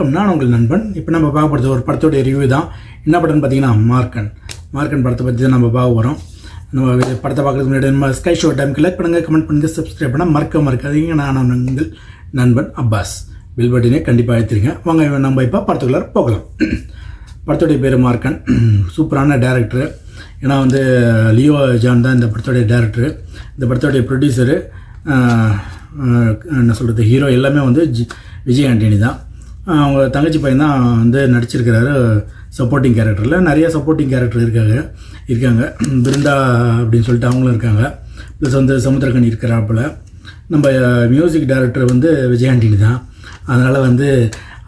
வணக்கம், நான் உங்கள் நண்பன். இப்போ நம்ம பார்க்க போகிறது ஒரு படத்தோடைய ரிவ்யூ தான். என்ன படம்னு பார்த்தீங்கன்னா மார்க்கன் படத்தை பற்றி தான் நம்ம பார்க்க போகிறோம். நம்ம படத்தை பார்க்குறதுக்கு முன்னாடி நம்ம ஸ்கை ஷோ டைமுக்கு லைக் பண்ணுங்கள், கமெண்ட் பண்ணுங்கள், சப்ஸ்கிரைப் பண்ணால் மறக்காதீங்க. நான் உங்கள் நண்பன் அப்பாஸ். பில் பட்டினே கண்டிப்பாக அழுத்திருங்க. வாங்க நம்ம இப்போ படத்துக்குள்ளார போகலாம். படத்துடைய பேர் மார்க்கன். சூப்பரான டேரக்டரு. ஏன்னா லியோ ஜான் தான் இந்த படத்தோடைய டேரக்டரு. இந்த படத்தோடைய ப்ரொடியூசரு என்ன சொல்கிறது, ஹீரோ எல்லாமே விஜய் ஆண்டனி தான். அவங்க தங்கச்சி பையன் தான் நடிச்சிருக்கிறாரு சப்போர்ட்டிங் கேரக்டரில். நிறைய சப்போர்ட்டிங் கேரக்டர் இருக்காங்க. பிருந்தா அப்படின்னு சொல்லிட்டு அவங்களும் இருக்காங்க. ப்ளஸ் சமுத்திரக்கனி இருக்கிறாப்புல. நம்ம மியூசிக் டைரக்டர் விஜய் ஆண்டனி தான். அதனால்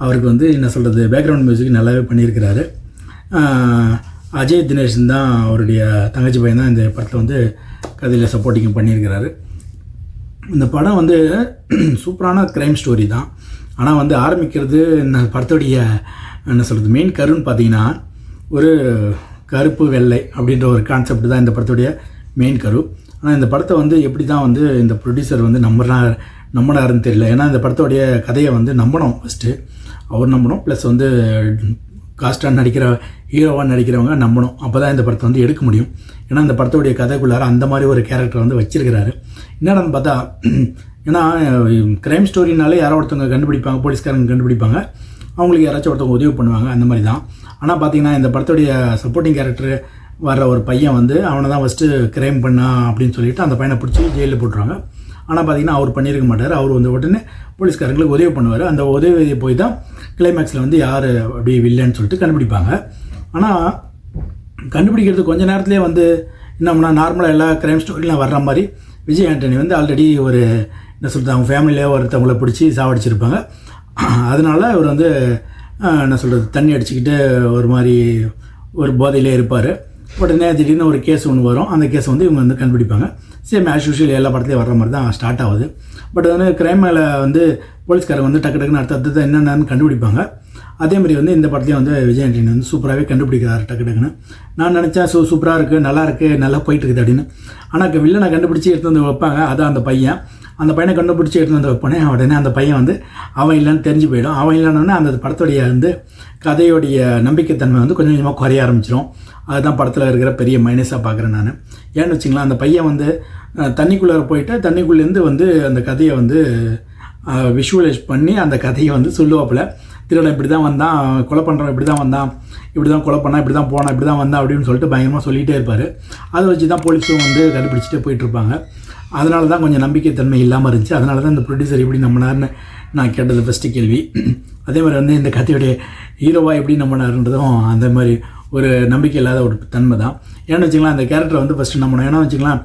அவருக்கு என்ன சொல்கிறது, பேக்ரவுண்ட் மியூசிக் நல்லாவே பண்ணியிருக்கிறாரு. அஜய் தினேஷன் தான் அவருடைய தங்கச்சி பையன் தான் இந்த படத்தில் கதையில் சப்போர்ட்டிங் பண்ணியிருக்கிறாரு. இந்த படம் சூப்பரான க்ரைம் ஸ்டோரி தான். ஆனால் ஆரம்பிக்கிறது இந்த படத்தோடைய என்ன சொல்கிறது மெயின் கருன்னு பார்த்தீங்கன்னா ஒரு கருப்பு வெள்ளை அப்படின்ற ஒரு கான்செப்ட் தான் இந்த படத்துடைய மெயின் கரு. ஆனால் இந்த படத்தை எப்படி தான் இந்த ப்ரொடியூசர் நம்பினாருன்னு தெரியல. ஏன்னா இந்த படத்தோடைய கதையை நம்பணும். ஃபஸ்ட்டு அவர் நம்பணும், ப்ளஸ் காஸ்டாக நடிக்கிற ஹீரோவாக நடிக்கிறவங்க நம்பணும். அப்போ தான் இந்த படத்தை எடுக்க முடியும். ஏன்னா இந்த படத்தோடைய கதைக்குள்ளார அந்த மாதிரி ஒரு கேரக்டர் வச்சிருக்கிறாரு. என்னடான்னு பார்த்தா, ஏன்னா க்ரைம் ஸ்டோரினாலே யாரோ ஒருத்தவங்க கண்டுபிடிப்பாங்க, போலீஸ்காரங்க கண்டுபிடிப்பாங்க, அவங்களுக்கு யாராச்சும் ஒருத்தவங்க உதவி பண்ணுவாங்க, அந்த மாதிரி தான். ஆனால் பார்த்தீங்கன்னா இந்த படத்துடைய சப்போர்ட்டிங் கேரக்டர் வர்ற ஒரு பையன் அவனை தான் ஃபஸ்ட்டு க்ரைம் பண்ணா அப்படின்னு சொல்லிட்டு அந்த பையனை பிடிச்சி ஜெயிலில் போட்டுருவாங்க. ஆனால் பார்த்தீங்கன்னா அவர் பண்ணியிருக்க மாட்டார். அவர் உடனே போலீஸ்காரங்களுக்கு உதவி பண்ணுவார். அந்த உதவி போய் தான் கிளைமேக்ஸில் யார் அப்படி வில்லன்னு சொல்லிட்டு கண்டுபிடிப்பாங்க. ஆனால் கண்டுபிடிக்கிறது கொஞ்ச நேரத்துலேயே என்னம்னா நார்மலாக எல்லா க்ரைம் ஸ்டோரிலாம் வர்ற மாதிரி விஜய் ஆண்டனி ஆல்ரெடி ஒரு என்ன சொல்கிறது, அவங்க ஃபேமிலியே ஒருத்தவங்களை பிடிச்சி சாவடிச்சிருப்பாங்க. அதனால் அவர் என்ன சொல்கிறது, தண்ணி அடிச்சுக்கிட்டு ஒரு மாதிரி ஒரு போதையிலே இருப்பார். உடனே திடீர்னு ஒரு கேஸ் ஒன்று வரும். அந்த கேஸ் இவங்க கண்டுபிடிப்பாங்க. சேம் ஆஸ் யூஷுவல் எல்லா படத்துலையும் வர்ற மாதிரி தான் ஸ்டார்ட் ஆகுது. பட் க்ரைம் மேலே போலீஸ்காரங்க டக்கு டக்குன்னு அடுத்தது என்னென்னு கண்டுபிடிப்பாங்க. அதேமாதிரி இந்த படத்துலையும் விஜய் ஆண்டனி சூப்பராகவே கண்டுபிடிக்கிறார் டக்கு டக்குன்னு. நான் நினச்சேன் சூப்பராக இருக்குது, நல்லா போயிட்டுருக்குது அப்படின்னு. ஆனால் வில்லனை கண்டுபிடிச்சி எடுத்து வைப்பாங்க. அதான் அந்த பையனை கண்டுபிடிச்சி எடுத்து வைப்பானே, உடனே அந்த பையன் அவன் இல்லைன்னு தெரிஞ்சு போயிடும். அவன் இல்லைன்னா அந்த படத்துடைய கதையோடைய நம்பிக்கைத்தன்மை கொஞ்சம் கொஞ்சமாக குறைய ஆரம்பிச்சிடும். அதுதான் படத்தில் இருக்கிற பெரிய மைனஸாக பார்க்குறேன் நான். ஏன்னு வச்சிங்களேன், அந்த பையன் தண்ணிக்குள்ளே போயிட்டு தண்ணிக்குள்ளேருந்து அந்த கதையை விஷுவலைஸ் பண்ணி அந்த கதையை சொல்லுவாப்பில். திருடன் இப்படி தான் வந்தான், கொலை பண்ணுறவன் இப்படி தான் வந்தான், இப்படி தான் கொலை பண்ணால், இப்படி தான் போனான், இப்படி தான் வந்தான் அப்படின்னு சொல்லிட்டு பயங்கரமாக சொல்லிகிட்டே இருப்பார். அதை வச்சு தான் போலீஸும் கண்டுபிடிச்சிட்டே போயிட்டுருப்பாங்க. அதனால தான் கொஞ்சம் நம்பிக்கைத்தன்மை இல்லாமல் இருந்துச்சு. அதனால தான் இந்த ப்ரொடியூசர் எப்படி நம்பினார்னு நான் கேட்டது ஃபஸ்ட்டு கேள்வி. அதே மாதிரி இந்த கதையுடைய ஹீரோவாக எப்படி நம்பினார்ன்றதும் அந்த மாதிரி ஒரு நம்பிக்கை இல்லாத ஒரு தன்மை தான். ஏன்னு வச்சுக்கலாம், அந்த கேரக்டரை ஃபஸ்ட்டு நம்பணும். ஏன்னா வச்சுக்கலாம்,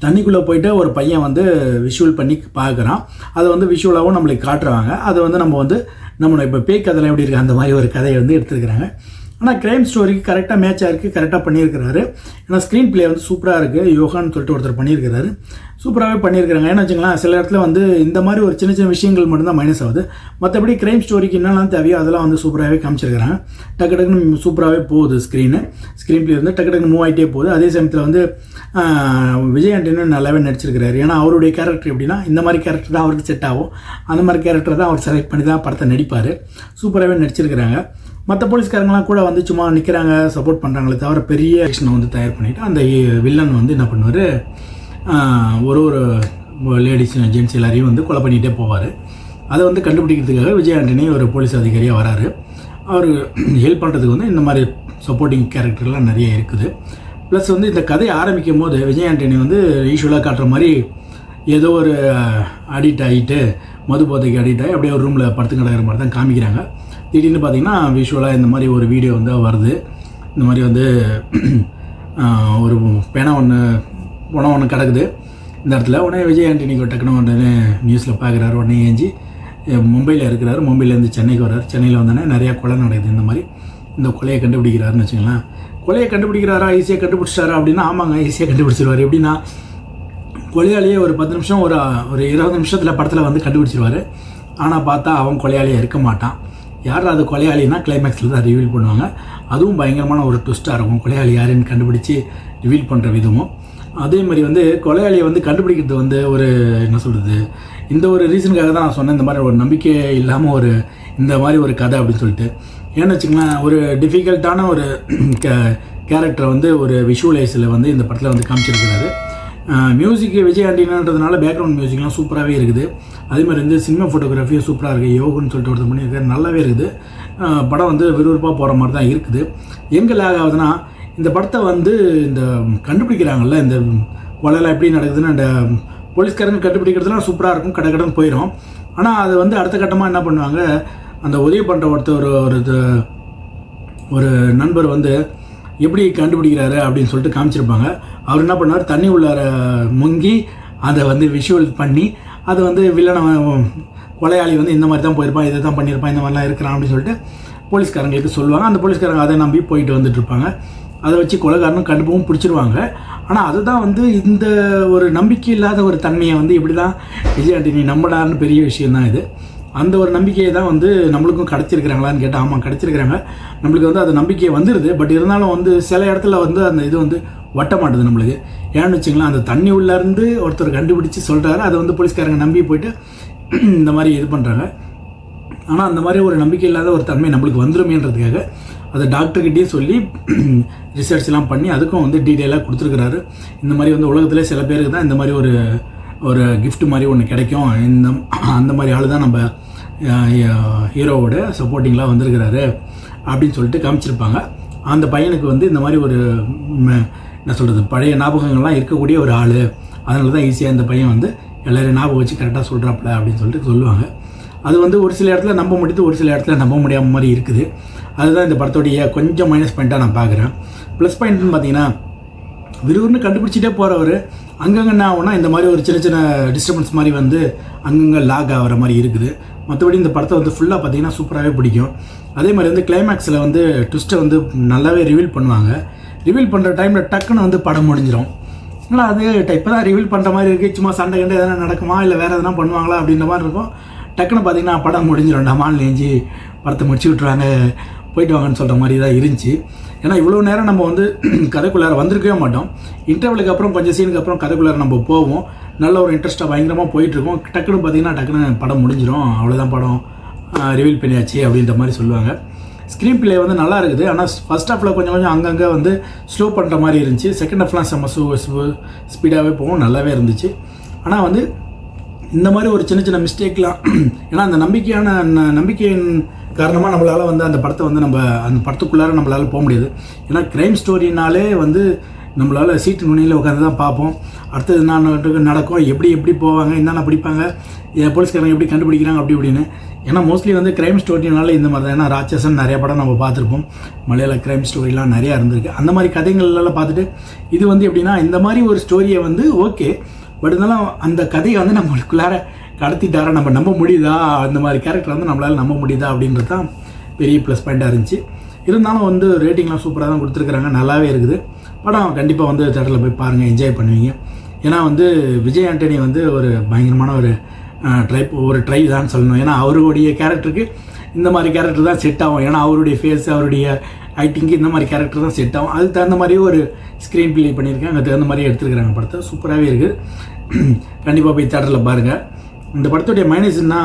தண்ணிக்குள்ளே போயிட்டு ஒரு பையன் விஷுவல் பண்ணி பார்க்குறான். அதை விஷுவலாகவும் நம்மளுக்கு காட்டுறாங்க. அதை நம்ம இப்போ பேய் கதையில் எப்படி இருக்குது அந்த மாதிரி ஒரு கதையை எடுத்துருக்கிறாங்க. ஆனால் க்ரைம் ஸ்டோரிக்கு கரெக்டாக மேட்சாக இருக்குது, கரெக்டாக பண்ணியிருக்கிறாரு. ஏன்னா ஸ்க்ரீன் பிளே சூப்பராக இருக்குது. யோகான்னு சொல்லிட்டு ஒருத்தர் பண்ணியிருக்கிறாரு, சூப்பராகவே பண்ணியிருக்கிறாங்க. ஏன்னா வச்சுக்கலாம், சில இடத்துல இந்த மாதிரி ஒரு சின்ன சின்ன விஷயங்கள் மட்டும்தான் மைனஸ் ஆகுது. மற்றபடி க்ரைம் ஸ்டோரிக்கு என்னெல்லாம் தேவையோ அதெல்லாம் சூப்பராகவே காமிச்சிருக்கிறாங்க. டக்கு டக்குன்னு சூப்பராகவே போகுது. ஸ்க்ரீன் பிளே டக்கு டக்குன்னு மூவ் ஆகிட்டே போகுது. அதே சமயத்தில் விஜய் ஆண்டனி நல்லாவே நடிச்சிருக்கிறாரு. ஏன்னா அவருடைய கேரக்டர் எப்படின்னா, இந்த மாதிரி கேரக்டர் தான் அவருக்கு செட் ஆகும். அந்த மாதிரி கேரக்டர் தான் அவர் செலக்ட் பண்ணி தான் படத்தை நடிப்பார். சூப்பராகவே நடிச்சிருக்கிறாங்க. மற்ற போலீஸ்காரங்களாம் கூட சும்மா நிற்கிறாங்க, சப்போர்ட் பண்ணுறாங்களே தவிர பெரிய ஆக்ஷனை தயார் பண்ணிவிட்டு அந்த வில்லன் என்ன பண்ணுவார், ஒரு லேடிஸ் ஜென்ட்ஸ் எல்லாரையும் கொலை பண்ணிகிட்டே போவார். அதை கண்டுபிடிக்கிறதுக்காக விஜய் ஆண்டனி ஒரு போலீஸ் அதிகாரியாக வராரு. அவர் ஹெல்ப் பண்ணுறதுக்கு இந்த மாதிரி சப்போர்ட்டிங் கேரக்டர்லாம் நிறைய இருக்குது. ப்ளஸ் இந்த கதையை ஆரம்பிக்கும் போது விஜய் ஆண்டனி யூஸ்வலாக காட்டுற மாதிரி ஏதோ ஒரு அடிக்ட் ஆகிட்டு, மது போதைக்கு அடிக்ட் ஆகி அப்படியே ஒரு ரூமில் படுத்து கிடக்கிற மாதிரி தான் காமிக்கிறாங்க. திடீர்னு பார்த்திங்கன்னா விஷுவலாக இந்த மாதிரி ஒரு வீடியோ வருது. இந்த மாதிரி ஒரு பணம் ஒன்று கிடக்குது இந்த இடத்துல. உடனே விஜய் ஆண்டனிக்கு டக்குனு உடனே நியூஸில் பார்க்குறாரு. உடனே ஏஞ்சி மும்பையில் இருக்கிறாரு. மும்பையிலேருந்து சென்னைக்கு வர்றாரு. சென்னையில் வந்தோடனே நிறையா கொலை நடக்குது. இந்த கொலையை கண்டுபிடிக்கிறாருன்னு வச்சுக்கலாம். கொலையை கண்டுபிடிக்கிறாரா, ஈஸியாக கண்டுபிடிச்சிட்டாரா அப்படின்னா, ஆமாங்க, ஈஸியாக கண்டுபிடிச்சிருவார். எப்படின்னா, கொலையாளியே ஒரு 10 நிமிஷம் ஒரு 20 நிமிஷத்தில் படத்தில் கண்டுபிடிச்சிருவார். ஆனால் பார்த்தா அவன் கொலையாளியாக இருக்க மாட்டான். யார் அது கொலையாளினா கிளைமேக்ஸில் தான் ரிவீல் பண்ணுவாங்க. அதுவும் பயங்கரமான ஒரு ட்விஸ்ட்டாக இருக்கும். கொலையாளி யாருன்னு கண்டுபிடிச்சி ரிவீல் பண்ணுற விதமும் அதே மாதிரி வந்து கொலையாளியை வந்து கண்டுபிடிக்கிறது வந்து ஒரு என்ன சொல்கிறது, இந்த ஒரு ரீசனுக்காக தான் நான் சொன்னேன் இந்த மாதிரி ஒரு நம்பிக்கை இல்லாமல் ஒரு இந்த மாதிரி ஒரு கதை அப்படின்னு சொல்லிட்டு. ஏன்னு வச்சுங்களேன், ஒரு டிஃபிகல்ட்டான ஒரு கேரக்டரை வந்து ஒரு விஷுவலைஸில் வந்து இந்த படத்தில் வந்து காமிச்சிருக்கிறாரு. மியூசிக் விஜய் ஆண்டனின்றதுனால பேக்ரவுண்ட் மியூசிக்லாம் சூப்பராகவே இருக்குது. அதே மாதிரி வந்து சினிமா ஃபோட்டோகிராஃபியும் சூப்பராக இருக்குது. யோகுன்னு சொல்லிட்டு ஒருத்தர் பண்ணியிருக்காரு, நல்லாவே இருக்குது. படம் வந்து விறுவிறுப்பாக போகிற மாதிரி தான் இருக்குது. எங்கே லேக் ஆகுதுன்னா, இந்த படத்தை வந்து இந்த கண்டுபிடிக்கிறாங்கல்ல, இந்த கொலையெல்லாம் எப்படி நடக்குதுன்னு அந்த போலீஸ்காரங்க கண்டுபிடிக்கிறதுலாம் சூப்பராக இருக்கும், கடன்னு போயிடும். ஆனால் அது வந்து அடுத்த கட்டமாக என்ன பண்ணுவாங்க, அந்த உதவி பண்ணுற ஒருத்தர் ஒரு நண்பர் வந்து எப்படி கண்டுபிடிக்கிறாரு அப்படின்னு சொல்லிட்டு காமிச்சிருப்பாங்க. அவர் என்ன பண்ணார், தண்ணி உள்ளார முங்கி அதை வந்து விஷுவல் பண்ணி அதை வந்து வில்லனை கொலையாளி வந்து இந்த மாதிரி தான் போயிருப்பான், இதை தான் பண்ணியிருப்பான், இந்த மாதிரிலாம் இருக்கிறான் அப்படின்னு சொல்லிட்டு போலீஸ்காரங்களுக்கு சொல்லுவாங்க. அந்த போலீஸ்காரங்க அதை நம்பி போயிட்டு வந்துட்டுருப்பாங்க. அதை வச்சு கொலைகாரனும் கண்டுபிடிவும் பிடிச்சிருவாங்க. ஆனால் அதுதான் வந்து இந்த ஒரு நம்பிக்கை இல்லாத ஒரு தன்மையை வந்து இப்படி தான் விஜய் ஆண்டனி நம்படான்னு பெரிய விஷயந்தான் இது. அந்த ஒரு நம்பிக்கையை தான் வந்து நம்மளுக்கும் கிடச்சிருக்கிறாங்களான்னு கேட்டால் ஆமாம் கிடச்சிருக்கிறாங்க. நம்மளுக்கு வந்து அது நம்பிக்கையை வந்துடுது. பட் இருந்தாலும் வந்து சில இடத்துல வந்து அந்த இது வந்து வட்ட மாட்டுது நம்மளுக்கு. ஏன்னு வச்சுங்களேன், அந்த தண்ணி உள்ளேருந்து ஒருத்தர் கண்டுபிடிச்சி சொல்கிறாரு, அதை வந்து போலீஸ்காரங்க நம்பி போயிட்டு இந்த மாதிரி இது பண்ணுறாங்க. ஆனால் அந்த மாதிரி ஒரு நம்பிக்கை இல்லாத ஒரு தன்மை நம்மளுக்கு வந்துருமேன்றதுக்காக அதை டாக்டர்கிட்டையும் சொல்லி ரிசர்ச்லாம் பண்ணி அதுக்கும் வந்து டீட்டெயிலாக கொடுத்துருக்குறாரு. இந்த மாதிரி வந்து உலகத்தில் சில பேருக்கு தான் இந்த மாதிரி ஒரு கிஃப்ட் மாதிரி ஒன்று கிடைக்கும், அந்த மாதிரி ஆள் தான் நம்ம ஹீரோவோட சப்போர்ட்டிங்லாம் வந்திருக்கிறாரு அப்படின்னு சொல்லிட்டு காமிச்சிருப்பாங்க. அந்த பையனுக்கு வந்து இந்த மாதிரி ஒரு என்ன சொல்கிறது, பழைய ஞாபகங்கள்லாம் இருக்கக்கூடிய ஒரு ஆள், அதனால தான் ஈஸியாக இந்த பையன் வந்து எல்லோரும் ஞாபகம் வச்சு கரெக்டாக சொல்கிறாப்புல அப்படின்னு சொல்லிட்டு சொல்லுவாங்க. அது வந்து ஒரு சில இடத்துல நம்ப முடியுது, ஒரு சில இடத்துல நம்ப முடியாமல் மாதிரி இருக்குது. அதுதான் இந்த படத்தோடைய கொஞ்சம் மைனஸ் பாயிண்ட்டாக நான் பார்க்குறேன். ப்ளஸ் பாயிண்ட்னு பார்த்தீங்கன்னா, விறுவிறுன்னு கண்டுபிடிச்சிட்டே போகிறவர் அங்கங்கே என்ன ஆகும்னா இந்த மாதிரி ஒரு சின்ன சின்ன டிஸ்டர்பன்ஸ் மாதிரி வந்து அங்கங்கே லாக் ஆகிற மாதிரி இருக்குது. மற்றபடி இந்த படத்தை வந்து ஃபுல்லாக பார்த்தீங்கன்னா சூப்பராகவே பிடிக்கும். அதே மாதிரி வந்து கிளைமேக்ஸில் வந்து ட்விஸ்ட்டை வந்து நல்லாவே ரிவீல் பண்ணுவாங்க. ரிவீல் பண்ணுற டைமில் டக்குன்னு வந்து படம் முடிஞ்சிடும். ஆனால் அது இப்போ தான் ரிவீல் பண்ணுற மாதிரி இருக்குது, சும்மா சண்டை கண்டு எதனா நடக்குமா இல்லை வேறு எதனா பண்ணுவாங்களா அப்படின்ற மாதிரி இருக்கும். டக்குன்னு பார்த்தீங்கன்னா படம் முடிஞ்சிடும், டமால் நெஞ்சு படத்தை முடிச்சு விட்ருவாங்க, போயிட்டு வாங்கன்னு சொல்கிற மாதிரி தான் இருந்துச்சு. ஏன்னா இவ்வளோ நேரம் நம்ம வந்து கதைக்குள்ளார வந்திருக்கவே மாட்டோம். இன்டர்வலுக்கு அப்புறம் கொஞ்சம் சீனுக்கு அப்புறம் கதைக்குள்ளார நம்ம போவோம், நல்ல ஒரு இன்ட்ரெஸ்ட்டாக பயங்கரமாக போயிட்டுருக்கோம். டக்குன்னு பார்த்தீங்கன்னா டக்குன்னு படம் முடிஞ்சிடும், அவ்வளோதான் படம் ரிவீல் பண்ணியாச்சு அப்படின்ற மாதிரி சொல்லுவாங்க. ஸ்க்ரீன் பிளே வந்து நல்லா இருக்குது. ஆனால் ஃபஸ்ட் ஹாஃபில் கொஞ்சம் அங்கங்கே வந்து ஸ்லோ பண்ணுற மாதிரி இருந்துச்சு. செகண்ட் ஹாஃப்லாம் செம்ம ஸ்பீடாகவே போகும், நல்லாவே இருந்துச்சு. ஆனால் வந்து இந்த மாதிரி ஒரு சின்ன சின்ன மிஸ்டேக்லாம், ஏன்னா அந்த நம்பிக்கையின் காரணமாக நம்மளால் வந்து அந்த படத்தை வந்து அந்த படத்துக்குள்ளார நம்மளால் போக முடியாது. ஏன்னா க்ரைம் ஸ்டோரினாலே வந்து நம்மளால் சீட்டு நுனியில் உட்காந்து தான் பார்ப்போம். அடுத்தது என்ன நடக்கும், எப்படி போவாங்க, என்னென்ன பிடிப்பாங்க, போலீஸ்காரங்க எப்படி கண்டுபிடிக்கிறாங்க அப்படி இப்படின்னு. ஏன்னா மோஸ்ட்லி வந்து க்ரைம் ஸ்டோரினால இந்த மாதிரி தான். ஏன்னா ராட்சசன் நிறைய படம் நம்ம பார்த்துருப்போம், மலையாள க்ரைம் ஸ்டோரிலாம் நிறையா இருந்திருக்கு. அந்த மாதிரி கதைகள்லாம் பார்த்துட்டு இது வந்து எப்படின்னா இந்த மாதிரி ஒரு ஸ்டோரியை வந்து ஓகே, பட் இருந்தாலும் அந்த கதையை வந்து நம்மளுக்குள்ளார கடத்திட்டார நம்ம நம்ப முடியுதா, அந்த மாதிரி கேரக்டர் வந்து நம்மளால் நம்ப முடியுதா அப்படின்றது தான் பெரிய ப்ளஸ் பாயிண்ட்டாக இருந்துச்சு. இருந்தாலும் வந்து ரேட்டிங்லாம் சூப்பராக தான் கொடுத்துருக்குறாங்க, நல்லாவே இருக்குது படம். கண்டிப்பாக வந்து தேட்டரில் போய் பாருங்கள், என்ஜாய் பண்ணுவீங்க. ஏன்னா வந்து விஜய் ஆண்டனி வந்து ஒரு பயங்கரமான ஒரு ட்ரை தான் சொல்லணும். ஏன்னா அவருடைய கேரக்டருக்கு இந்த மாதிரி கேரக்டர் தான் செட் ஆகும். ஏன்னா அவருடைய ஃபேஸ், அவருடைய ஆக்டிங்கு இந்த மாதிரி கேரக்டர் தான் செட் ஆகும். அதுக்கு தகுந்த மாதிரியே ஒரு ஸ்க்ரீன் ப்ளே பண்ணியிருக்காங்க, அதுக்கு தகுந்த மாதிரியே எடுத்துருக்குறாங்க படத்தை. சூப்பராகவே இருக்குது, கண்டிப்பாக போய் தேட்டரில் பாருங்கள். இந்த படத்துடைய மைனஸ்னா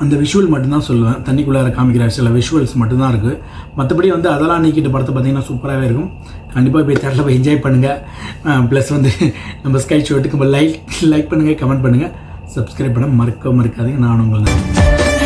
அந்த விஷுவல் மட்டும்தான் சொல்லுவேன். தண்ணிக்குள்ளார காமிக்கிற சில விஷுவல்ஸ் மட்டும்தான் இருக்குது. மற்றபடி வந்து அதெல்லாம் நீக்கிட்டு படத்தை பார்த்திங்கன்னா சூப்பராகவே இருக்கும். கண்டிப்பாக போய் தேட்டரில் போய் என்ஜாய் பண்ணுங்கள். ப்ளஸ் வந்து நம்ம ஸ்கை ஷோட்டுக்கு லைக் பண்ணுங்கள், கமெண்ட் பண்ணுங்கள், சப்ஸ்கிரைப் பண்ண மறக்காதீங்க. நான் உங்களை